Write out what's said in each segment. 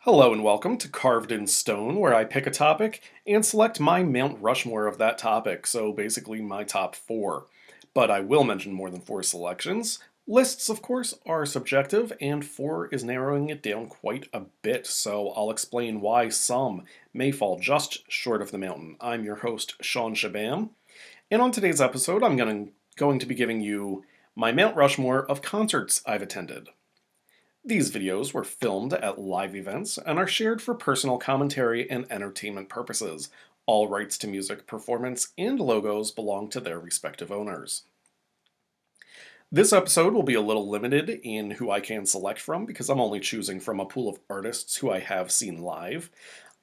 Hello and welcome to Carved in Stone, where I pick a topic and select my Mount Rushmore of that topic, so basically my top four. But I will mention more than four selections. Lists, of course, are subjective, and four is narrowing it down quite a bit, so I'll explain why some may fall just short of the mountain. I'm your host, Shawn Chabam, and on today's episode, I'm going to be giving you my Mount Rushmore of concerts I've attended. These videos were filmed at live events and are shared for personal commentary and entertainment purposes. All rights to music, performance, and logos belong to their respective owners. This episode will be a little limited in who I can select from because I'm only choosing from a pool of artists who I have seen live.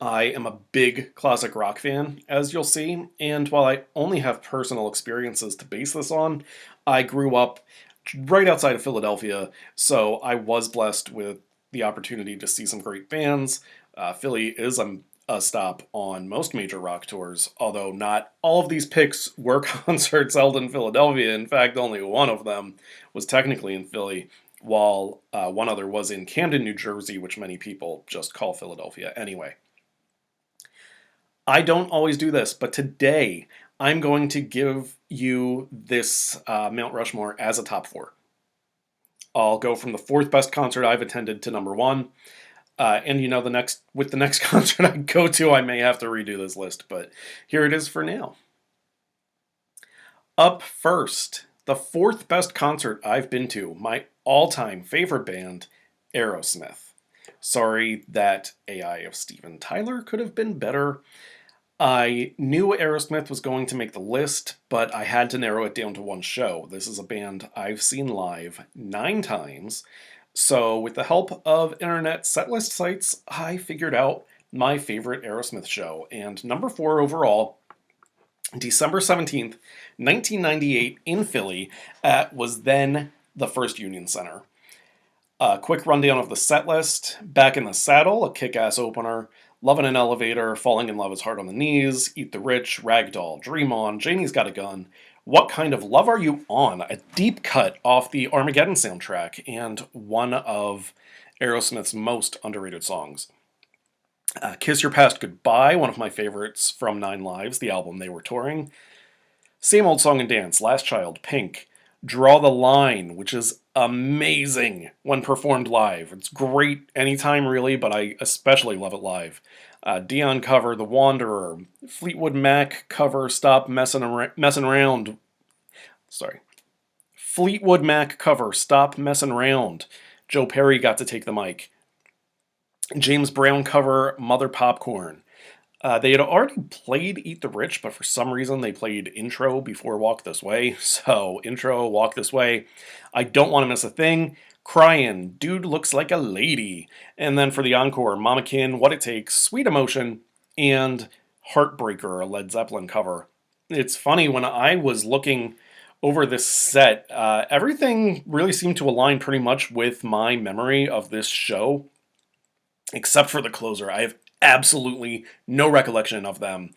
I am a big classic rock fan, as you'll see, and while I only have personal experiences to base this on, I grew up right outside of Philadelphia, so I was blessed with the opportunity to see some great bands. Philly is a stop on most major rock tours, although not all of these picks were concerts held in Philadelphia. In fact, only one of them was technically in Philly, while one other was in Camden, New Jersey, which many people just call Philadelphia anyway. I don't always do this, but today I'm going to give you this Mount Rushmore as a top four. I'll go from the fourth best concert I've attended to number one. And the next concert I go to, I may have to redo this list, but here it is for now. Up first, the fourth best concert I've been to, my all-time favorite band, Aerosmith. Sorry that AI of Steven Tyler could have been better. I knew Aerosmith was going to make the list, but I had to narrow it down to one show. This is a band I've seen live 9 times, so with the help of internet setlist sites, I figured out my favorite Aerosmith show, and number 4 overall, December 17th, 1998 in Philly, was then the First Union Center. A quick rundown of the set list. Back in the Saddle, a kick-ass opener. Love in an Elevator, Falling in Love is Hard on the Knees, Eat the Rich, Ragdoll, Dream On, Janie's Got a Gun. What Kind of Love Are You On? A deep cut off the Armageddon soundtrack and one of Aerosmith's most underrated songs. Kiss Your Past Goodbye, one of my favorites from Nine Lives, the album they were touring. Same Old Song and Dance, Last Child, Pink. Draw the Line, which is amazing when performed live. It's great anytime, really, but I especially love it live. Dion cover, The Wanderer. Fleetwood Mac cover, Stop Messin' Around. Sorry. Fleetwood Mac cover, Stop Messin' Around. Joe Perry got to take the mic. James Brown cover, Mother Popcorn. They had already played Eat the Rich, but for some reason they played Intro before Walk This Way. So, Intro, Walk This Way. I don't want to miss a thing. Crying, Dude Looks Like a Lady. And then for the encore, Mama Kin, What It Takes, Sweet Emotion, and Heartbreaker, a Led Zeppelin cover. It's funny, when I was looking over this set, everything really seemed to align pretty much with my memory of this show, except for the closer. I have absolutely no recollection of them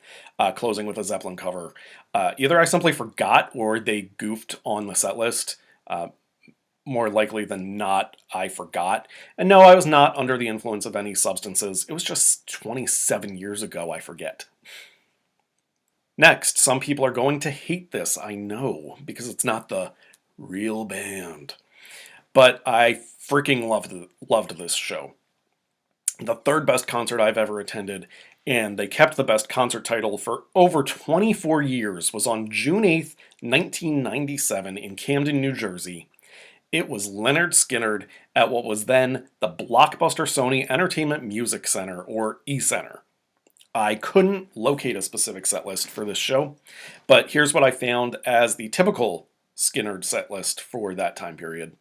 closing with a Zeppelin cover. Either I simply forgot or they goofed on the set list. More likely than not, I forgot. And no, I was not under the influence of any substances. It was just 27 years ago, I forget. Next, some people are going to hate this, I know, because it's not the real band. But I freaking loved this show. The third best concert I've ever attended, and they kept the best concert title for over 24 years, was on June 8th, 1997 in Camden, New Jersey. It was Lynyrd Skynyrd at what was then the Blockbuster Sony Entertainment Music Center, or E-Center. I couldn't locate a specific set list for this show, but here's what I found as the typical Skynyrd set list for that time period.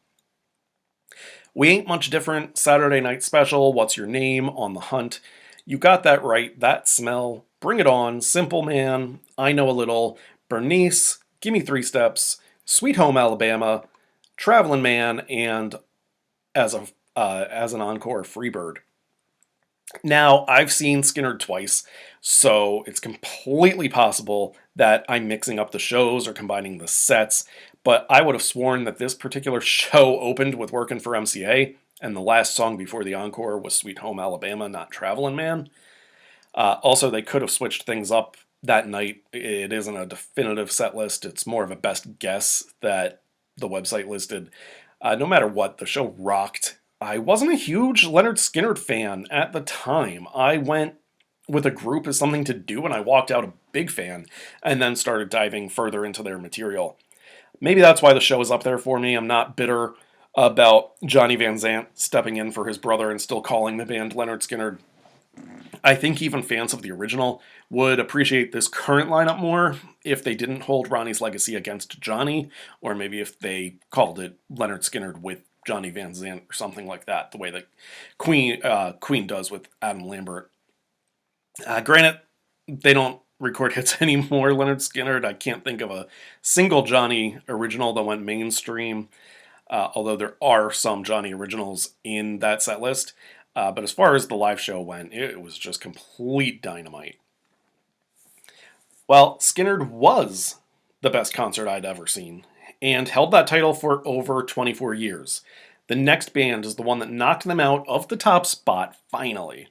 We Ain't Much Different, Saturday Night Special, What's Your Name, On the Hunt, You Got That Right, That Smell, Bring It On, Simple Man, I Know a Little, Bernice, Gimme 3 Steps, Sweet Home Alabama, Travelin' Man, and as an encore, Freebird. Now, I've seen Skynyrd twice, so it's completely possible that I'm mixing up the shows or combining the sets, but I would have sworn that this particular show opened with Workin' for MCA, and the last song before the encore was Sweet Home Alabama, not Travelin' Man. Also, they could have switched things up that night. It isn't a definitive set list. It's more of a best guess that the website listed. No matter what, the show rocked. I wasn't a huge Leonard Skinner fan at the time. I went with a group as something to do, and I walked out a big fan, and then started diving further into their material. Maybe that's why the show is up there for me. I'm not bitter about Johnny Van Zant stepping in for his brother and still calling the band Leonard Skinner. I think even fans of the original would appreciate this current lineup more if they didn't hold Ronnie's legacy against Johnny, or maybe if they called it Leonard Skinner with Johnny Van Zant or something like that, the way that Queen does with Adam Lambert. Granted, they don't record hits anymore, Leonard Skinner. I can't think of a single Johnny original that went mainstream, although there are some Johnny originals in that set list. But as far as the live show went, it was just complete dynamite. Well, Skinner was the best concert I'd ever seen, and held that title for over 24 years. The next band is the one that knocked them out of the top spot, finally.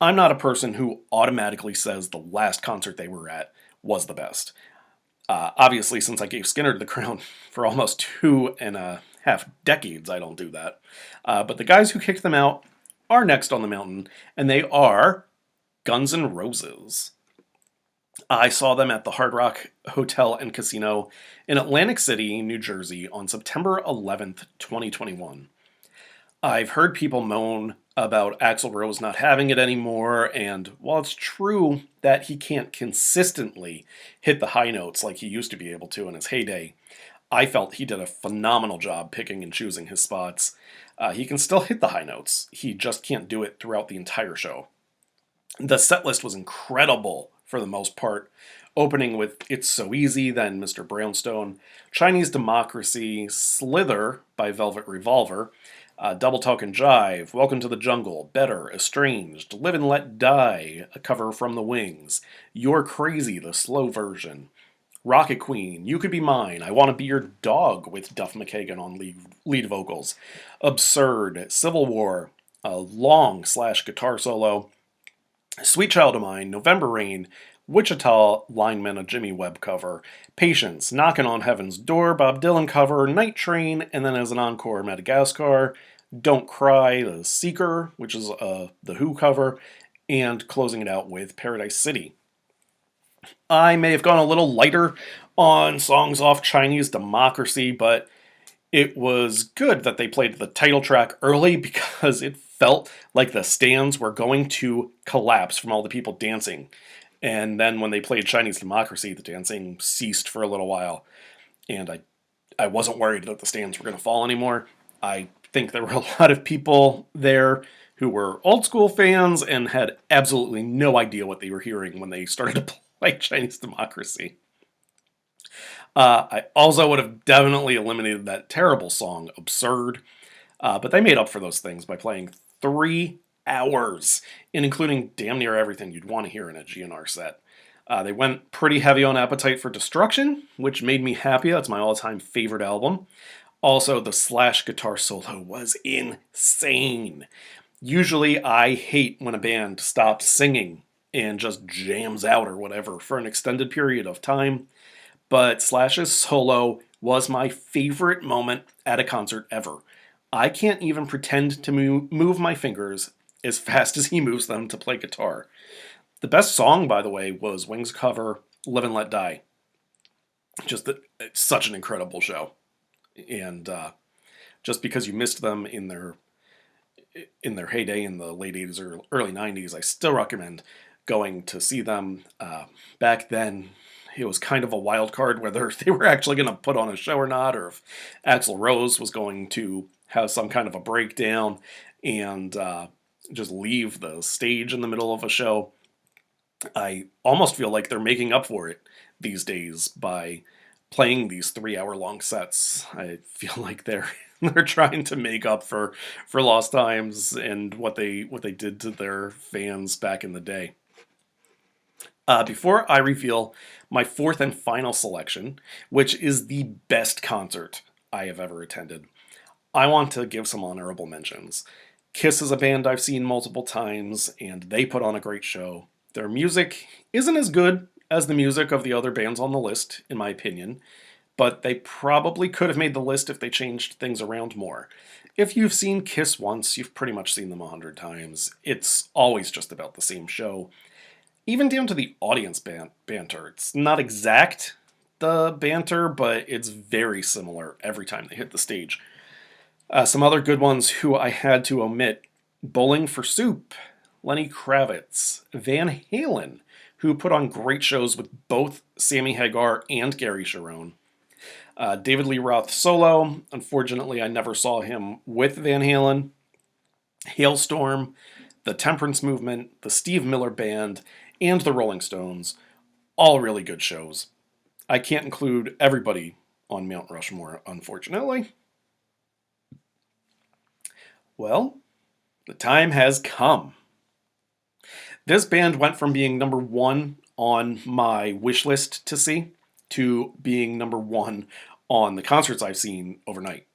I'm not a person who automatically says the last concert they were at was the best. Obviously, since I gave Skinner the crown for almost 2.5 decades, I don't do that. But the guys who kicked them out are next on the mountain, and they are Guns N' Roses. I saw them at the Hard Rock Hotel and Casino in Atlantic City, New Jersey on September 11th, 2021. I've heard people moan about Axl Rose not having it anymore, and while it's true that he can't consistently hit the high notes like he used to be able to in his heyday, I felt he did a phenomenal job picking and choosing his spots. He can still hit the high notes, he just can't do it throughout the entire show. The set list was incredible for the most part, opening with It's So Easy, then Mr. Brownstone, Chinese Democracy, Slither by Velvet Revolver, Double Talk and Jive, Welcome to the Jungle, Better, Estranged, Live and Let Die, a cover from The Wings, You're Crazy, the slow version, Rocket Queen, You Could Be Mine, I Want to Be Your Dog with Duff McKagan on lead vocals, Absurd, Civil War, a long guitar solo, Sweet Child of Mine, November Rain, Wichita Lineman, a Jimmy Webb cover, Patience, Knocking on Heaven's Door, Bob Dylan cover, Night Train, and then as an encore, Madagascar, Don't Cry, The Seeker, which is the Who cover, and closing it out with Paradise City. I may have gone a little lighter on songs off Chinese Democracy, but it was good that they played the title track early because it felt like the stands were going to collapse from all the people dancing. And then when they played Chinese Democracy, the dancing ceased for a little while. And I wasn't worried that the stands were going to fall anymore. I think there were a lot of people there who were old school fans and had absolutely no idea what they were hearing when they started to play Chinese Democracy. I also would have definitely eliminated that terrible song, Absurd. But they made up for those things by playing 3 hours, and including damn near everything you'd want to hear in a gn'r set. They went pretty heavy on Appetite for Destruction, which made me happy. That's my all-time favorite album. Also, the Slash guitar solo was insane. Usually, I hate when a band stops singing and just jams out or whatever for an extended period of time, but Slash's solo was my favorite moment at a concert ever. I can't even pretend to move my fingers as fast as he moves them to play guitar. The best song, by the way, was Wings' cover, Live and Let Die. It's such an incredible show. And just because you missed them in their heyday in the late 80s or early 90s, I still recommend going to see them. Back then, it was kind of a wild card whether they were actually going to put on a show or not, or if Axl Rose was going to have some kind of a breakdown and just leave the stage in the middle of a show. I almost feel like they're making up for it these days by playing these 3-hour-long sets. I feel like they're trying to make up for lost times and what they did to their fans back in the day. Before I reveal my fourth and final selection, which is the best concert I have ever attended, I want to give some honorable mentions. Kiss is a band I've seen multiple times, and they put on a great show. Their music isn't as good as the music of the other bands on the list, in my opinion, but they probably could have made the list if they changed things around more. If you've seen Kiss once, you've pretty much seen them 100 times. It's always just about the same show. Even down to the audience banter. It's not exact, the banter, but it's very similar every time they hit the stage. Some other good ones who I had to omit: Bowling for Soup, Lenny Kravitz, Van Halen, who put on great shows with both Sammy Hagar and Gary Cherone. David Lee Roth solo. Unfortunately, I never saw him with Van Halen. Hailstorm, the Temperance Movement, the Steve Miller Band, and the Rolling Stones. All really good shows. I can't include everybody on Mount Rushmore, unfortunately. Well, the time has come. This band went from being number one on my wish list to see to being number one on the concerts I've seen overnight.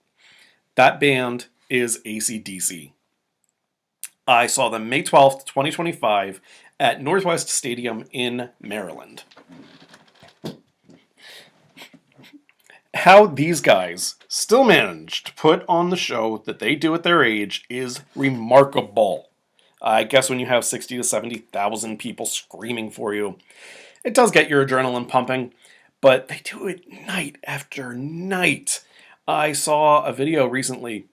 That band is AC/DC. I saw them May 12th, 2025 at Northwest Stadium in Maryland. How these guys still manage to put on the show that they do at their age is remarkable. I guess when you have 60 to 70,000 people screaming for you, it does get your adrenaline pumping, but they do it night after night. I saw a video recently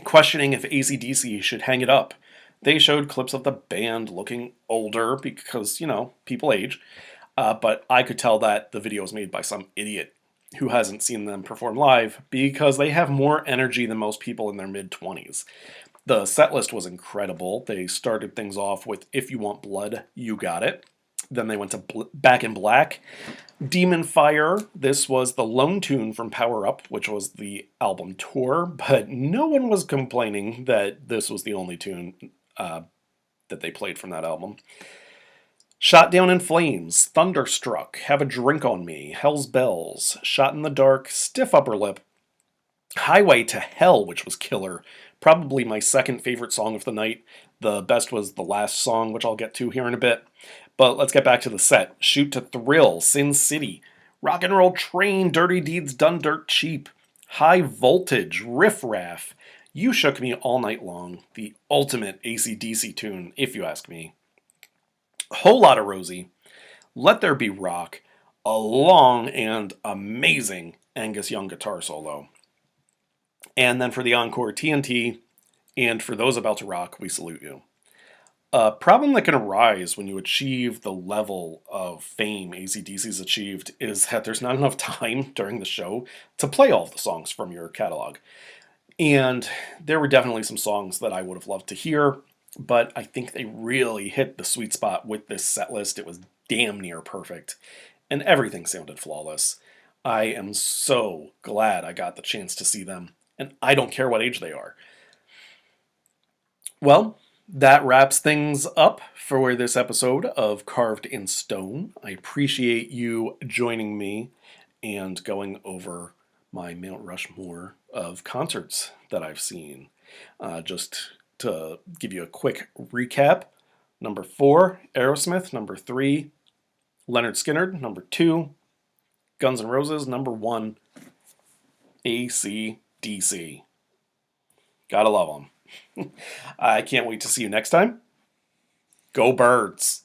questioning if AC/DC should hang it up. They showed clips of the band looking older because, people age, but I could tell that the video was made by some idiot who hasn't seen them perform live because they have more energy than most people in their mid-20s. The setlist was incredible. They started things off with If You Want Blood, You Got It. Then they went to Back in Black. Demon Fire. This was the lone tune from Power Up, which was the album tour, but no one was complaining that this was the only tune that they played from that album. Shot Down in Flames, Thunderstruck, Have a Drink on Me, Hell's Bells, Shot in the Dark, Stiff Upper Lip, Highway to Hell, which was killer. Probably my second favorite song of the night. The best was the last song, which I'll get to here in a bit. But let's get back to the set. Shoot to Thrill, Sin City, Rock and Roll Train, Dirty Deeds Done Dirt Cheap, High Voltage, Riff Raff, You Shook Me All Night Long, the ultimate AC/DC tune, if you ask me. Whole Lotta Rosie, Let There Be Rock, a long and amazing Angus Young guitar solo. And then for the encore, TNT, and for those about to rock, we salute you. A problem that can arise when you achieve the level of fame AC/DC's achieved is that there's not enough time during the show to play all of the songs from your catalog. And there were definitely some songs that I would have loved to hear, but I think they really hit the sweet spot with this set list. It was damn near perfect, and everything sounded flawless. I am so glad I got the chance to see them, and I don't care what age they are. Well, that wraps things up for this episode of Carved in Stone. I appreciate you joining me and going over my Mount Rushmore of concerts that I've seen. Just to give you a quick recap: number 4, Aerosmith; number 3, Leonard Skinner; number 2, Guns N' Roses; number 1, AC/DC. Gotta love them. I can't wait to see you next time. Go Birds!